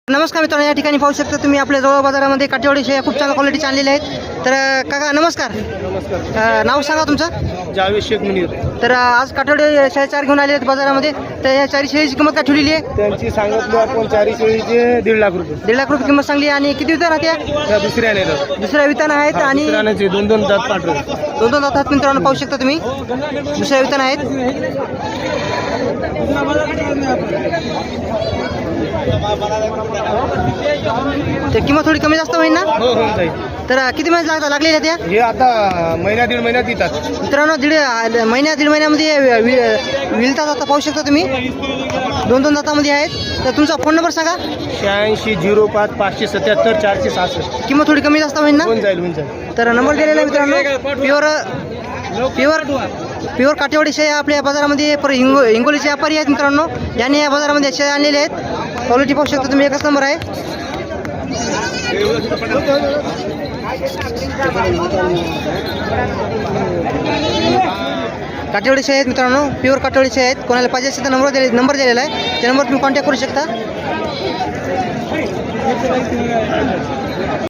नमस्कार मित्रांनो, या ठिकाणी पाहू शकता तुम्ही आपल्या जवळ बाजारामध्ये काठेवाडी शेळ्या खूप चांगल्या क्वालिटीच्या आणलेल्या आहेत. तर काका नमस्कार. नमस्कार. नाव सांगा तुमचं. जावेद शेख मुनीर. तर आज काठेवाडी शेळ्या 4 घेऊन आले आहेत बाजारामध्ये. तर या 4 शेळीची किंमत काय ठेवलेली आहे? त्यांची सांगितलं आपण 4 शेळीचे 1.5 लाख रुपये. 1.5 लाख रुपये किंमत सांगली. आणि किती वितान आहेत या? त्या दुसऱ्या नेलं. दुसऱ्या वितान आहेत आणि दुसऱ्याचे 2-2 जात पाठवले. 2-2 जातात मित्रांनो, पाहू शकता तुम्ही. दुसऱ्या वितान आहेत. तर किंमत थोडी कमी जास्त होईल ना? हो होऊन जाईल. तर किती महिने लागलेल्या त्या? हे आता महिना 1.5 महिन्यात येतात. मित्रांनो, दीड महिन्यामध्ये विलतात. आता पाहू शकता तुम्ही 2-2 दातामध्ये आहेत. तर तुमचा फोन नंबर सांगा. 86 05 577 466. किंमत थोडी कमी जास्त होईल ना? होऊन जाईल. तर नंबर दिलेला आहे मित्रांनो. प्युअर काठेवाडी शेळ्या आपल्या बाजारामध्ये हिंगोलीचे व्यापारी आहेत मित्रांनो. यांनी या बाजारामध्ये शेळ्या आणलेल्या आहेत. क्वालिटी पाहू शकता तुम्ही, एकच नंबर आहे. काठेवाडी शेळ्या आहेत मित्रांनो, प्युअर काठेवाडी शेळ्या आहेत. कोणाला पाहिजे असेल तर नंबर दिलेला आहे. त्या नंबर तुम्ही कॉन्टॅक्ट करू शकता.